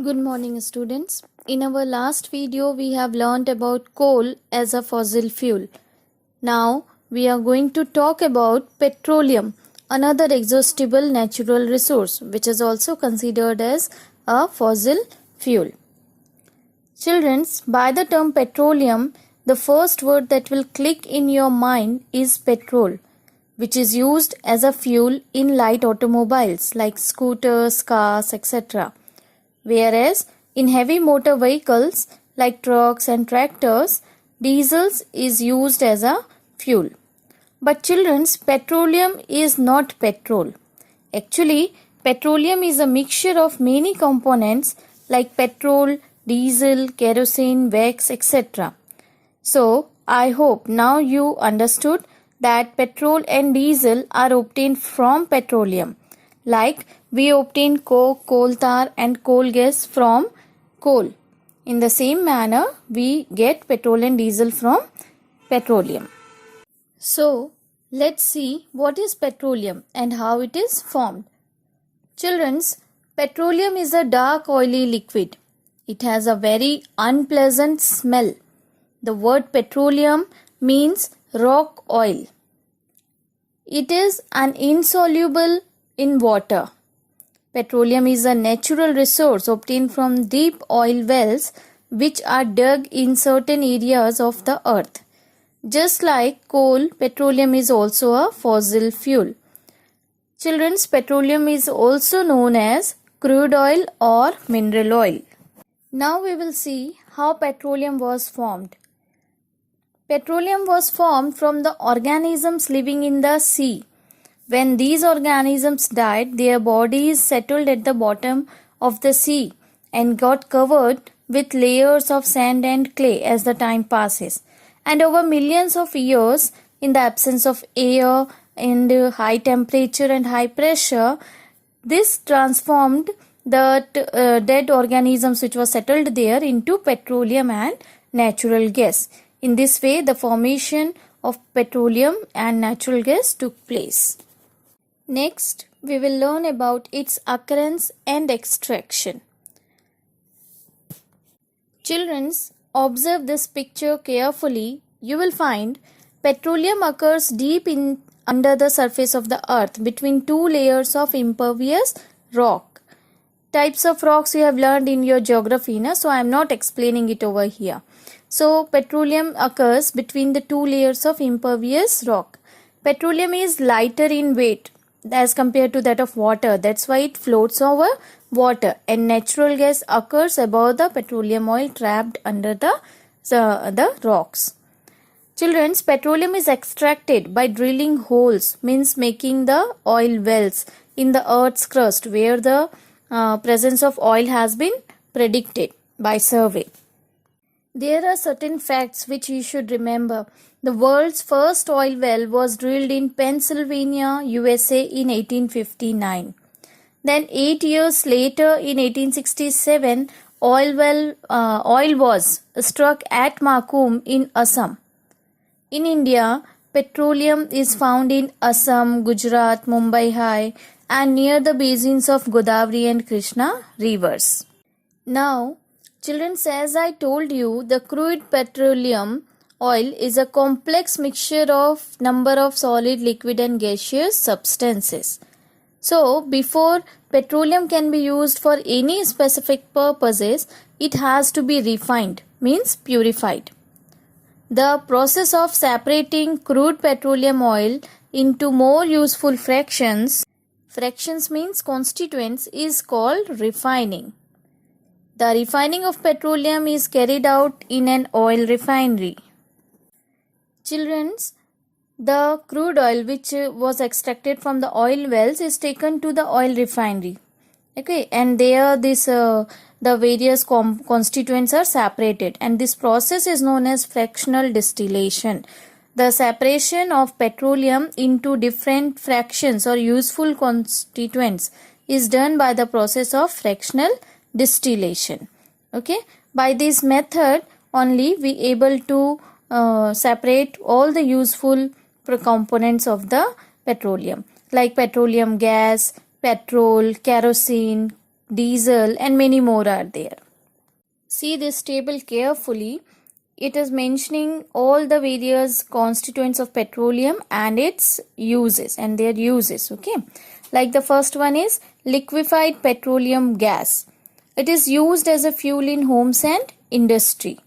Good morning, students. In our last video, we have learned about coal as a fossil fuel. Now, we are going to talk about petroleum, another exhaustible natural resource, which is also considered as a fossil fuel. Children, by the term petroleum, the first word that will click in your mind is petrol, which is used as a fuel in light automobiles like scooters, cars, etc. Whereas in heavy motor vehicles like trucks and tractors, diesel is used as a fuel. But children's petroleum is not petrol. Actually, petroleum is a mixture of many components like petrol, diesel, kerosene, wax, etc. So, I hope now you understood that petrol and diesel are obtained from petroleum. Like we obtain coke, coal tar and coal gas from coal. In the same manner, we get petrol and diesel from petroleum. So, let's see what is petroleum and how it is formed. Children's, petroleum is a dark oily liquid. It has a very unpleasant smell. The word petroleum means rock oil. It is an insoluble in water. Petroleum is a natural resource obtained from deep oil wells which are dug in certain areas of the earth. Just like coal, petroleum is also a fossil fuel. Children's, petroleum is also known as crude oil or mineral oil. Now we will see how petroleum was formed. Petroleum was formed from the organisms living in the sea. When these organisms died, their bodies settled at the bottom of the sea and got covered with layers of sand and clay as the time passes. And over millions of years, in the absence of air and high temperature and high pressure, this transformed the dead organisms which were settled there into petroleum and natural gas. In this way, the formation of petroleum and natural gas took place. Next, we will learn about its occurrence and extraction. Children, observe this picture carefully. You will find petroleum occurs deep under the surface of the earth between two layers of impervious rock. Types of rocks you have learned in your geography, so I am not explaining it over here. So, petroleum occurs between the two layers of impervious rock. Petroleum is lighter in weight as compared to that of water. That's why it floats over water, and natural gas occurs above the petroleum oil trapped under the rocks. Children's, petroleum is extracted by drilling holes, means making the oil wells in the earth's crust where the presence of oil has been predicted by survey. There are certain facts which you should remember. The world's first oil well was drilled in Pennsylvania, USA in 1859. Then 8 years later in 1867, oil was struck at Makum in Assam. In India, petroleum is found in Assam, Gujarat, Mumbai High and near the basins of Godavari and Krishna rivers. Now, children, as I told you, the crude petroleum oil is a complex mixture of number of solid, liquid and gaseous substances. So, before petroleum can be used for any specific purposes, it has to be refined, means purified. The process of separating crude petroleum oil into more useful fractions means constituents, is called refining. The refining of petroleum is carried out in an oil refinery. Children, the crude oil which was extracted from the oil wells is taken to the oil refinery. Okay, and there the various constituents are separated, and this process is known as fractional distillation. The separation of petroleum into different fractions or useful constituents is done by the process of fractional distillation. Okay, by this method only we able to separate all the useful components of the petroleum, like petroleum gas, petrol, kerosene, diesel, and many more are there. See this table carefully. It is mentioning all the various constituents of petroleum and its uses and their uses. Okay, like the first one is liquefied petroleum gas. It is used as a fuel in homes and industry.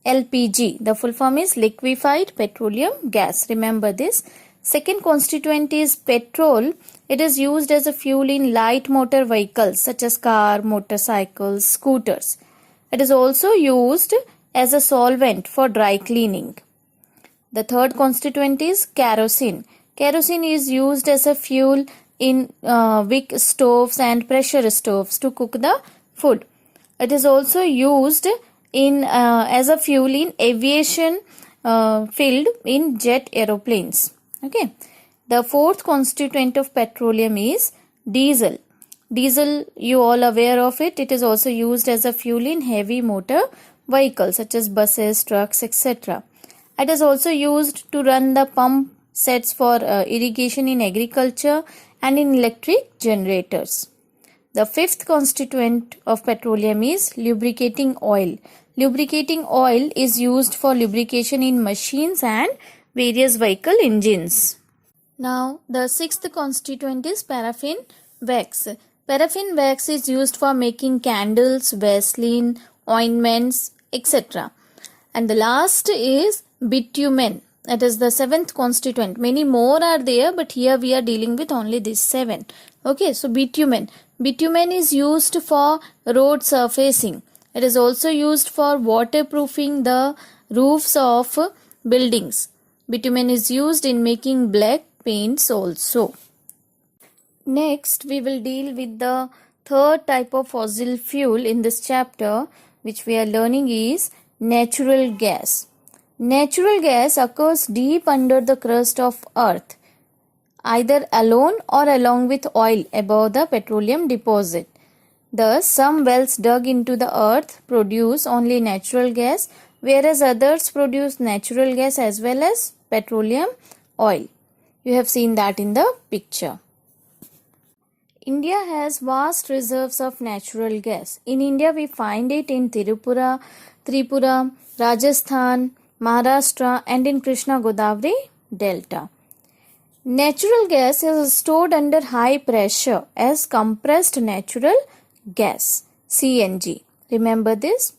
LPG, the full form is liquefied petroleum gas. Remember this. Second constituent is petrol. It is used as a fuel in light motor vehicles such as car, motorcycles, scooters. It is also used as a solvent for dry cleaning. The third constituent is kerosene. Kerosene is used as a fuel in wick stoves and pressure stoves to cook the food. It is also used in as a fuel in aviation field in jet aeroplanes. Okay. The fourth constituent of petroleum is diesel. Diesel, you all aware of it. It is also used as a fuel in heavy motor vehicles such as buses, trucks, etc. It is also used to run the pump sets for irrigation in agriculture and in electric generators. The fifth constituent of petroleum is lubricating oil. Lubricating oil is used for lubrication in machines and various vehicle engines. Now, the sixth constituent is paraffin wax. Paraffin wax is used for making candles, Vaseline, ointments, etc. And the last is bitumen. That is the seventh constituent. Many more are there, but here we are dealing with only these seven. Okay, so bitumen. Bitumen is used for road surfacing. It is also used for waterproofing the roofs of buildings. Bitumen is used in making black paints also. Next, we will deal with the third type of fossil fuel in this chapter, which we are learning is natural gas. Natural gas occurs deep under the crust of earth, either alone or along with oil above the petroleum deposit. Thus, some wells dug into the earth produce only natural gas, whereas others produce natural gas as well as petroleum oil. You have seen that in the picture. India has vast reserves of natural gas. In India, we find it in Tripura, Rajasthan, Maharashtra, and in Krishna Godavari Delta. Natural gas is stored under high pressure as compressed natural gas, CNG. Remember this?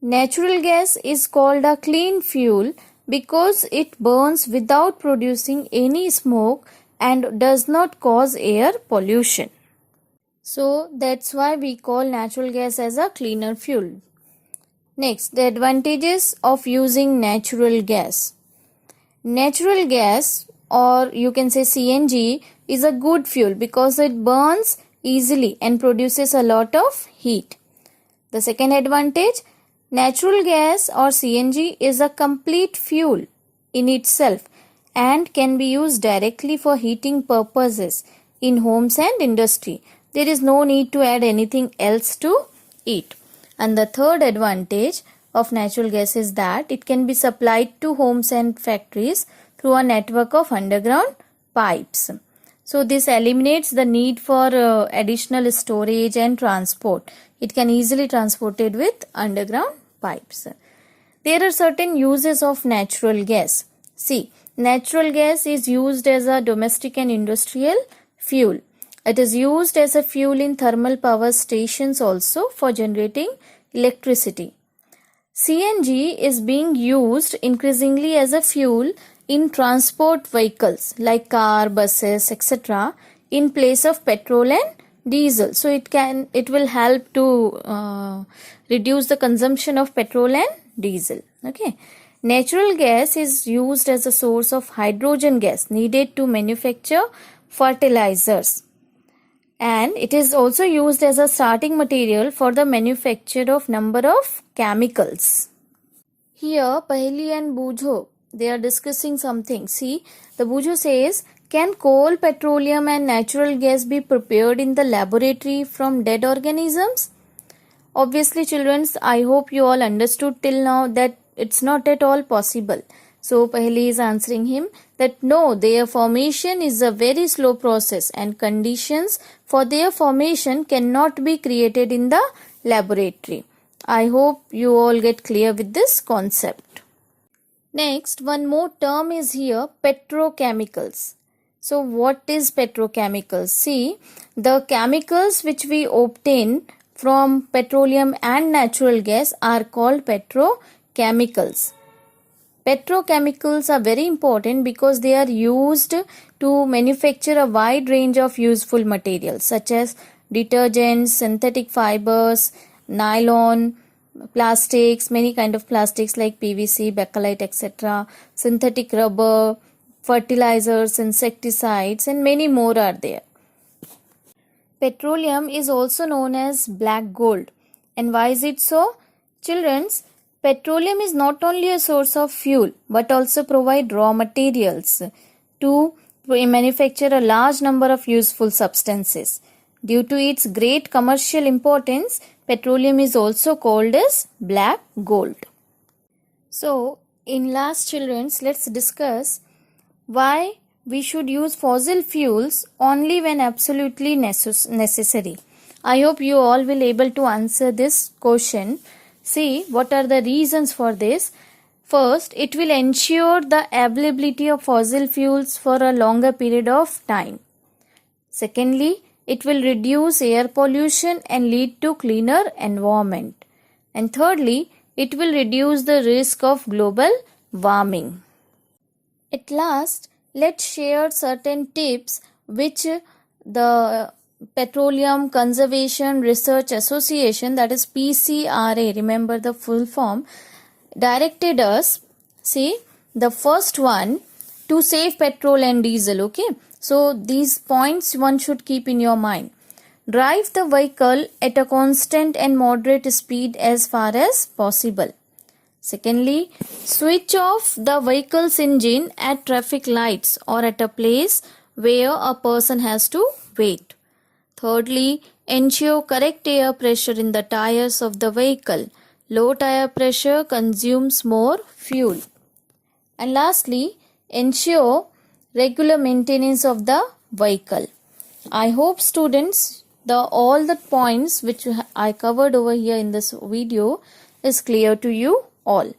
Natural gas is called a clean fuel because it burns without producing any smoke and does not cause air pollution. So that's why we call natural gas as a cleaner fuel. Next, the advantages of using natural gas. Natural gas, or you can say CNG, is a good fuel because it burns easily and produces a lot of heat. The second advantage, natural gas or CNG is a complete fuel in itself and can be used directly for heating purposes in homes and industry. There is no need to add anything else to it. And the third advantage of natural gas is that it can be supplied to homes and factories through a network of underground pipes. So this eliminates the need for additional storage and transport. It can easily transported with underground pipes. There are certain uses of natural gas. See, natural gas is used as a domestic and industrial fuel. It is used as a fuel in thermal power stations also for generating electricity. CNG is being used increasingly as a fuel in transport vehicles like car, buses, etc. in place of petrol and diesel. So it will help to reduce the consumption of petrol and diesel. Okay. Natural gas is used as a source of hydrogen gas needed to manufacture fertilizers. And it is also used as a starting material for the manufacture of number of chemicals. Here, Paheli and Bujo, they are discussing something. See, the Bujo says, can coal, petroleum and natural gas be prepared in the laboratory from dead organisms? Obviously, children, I hope you all understood till now that it's not at all possible. So Paheli is answering him that no, their formation is a very slow process and conditions for their formation cannot be created in the laboratory. I hope you all get clear with this concept. Next, one more term is here, petrochemicals. So what is petrochemicals? See, the chemicals which we obtain from petroleum and natural gas are called petrochemicals. Petrochemicals are very important because they are used to manufacture a wide range of useful materials such as detergents, synthetic fibers, nylon, plastics, many kind of plastics like PVC, bakelite, etc., synthetic rubber, fertilizers, insecticides, and many more are there. Petroleum is also known as black gold. And why is it so? Children's, petroleum is not only a source of fuel but also provide raw materials to manufacture a large number of useful substances. Due to its great commercial importance, petroleum is also called as black gold. So, in last children's, let's discuss why we should use fossil fuels only when absolutely necessary. I hope you all will able to answer this question. See, what are the reasons for this? First, it will ensure the availability of fossil fuels for a longer period of time. Secondly, it will reduce air pollution and lead to cleaner environment. And thirdly, it will reduce the risk of global warming. At last, let's share certain tips which the Petroleum Conservation Research Association, that is PCRA, remember the full form, directed us. See, the first one, to save petrol and diesel, okay? So these points one should keep in your mind. Drive the vehicle at a constant and moderate speed as far as possible. Secondly, switch off the vehicle's engine at traffic lights or at a place where a person has to wait. Thirdly, ensure correct air pressure in the tires of the vehicle. Low tire pressure consumes more fuel. And lastly, ensure regular maintenance of the vehicle. I hope students, all the points which I covered over here in this video is clear to you all.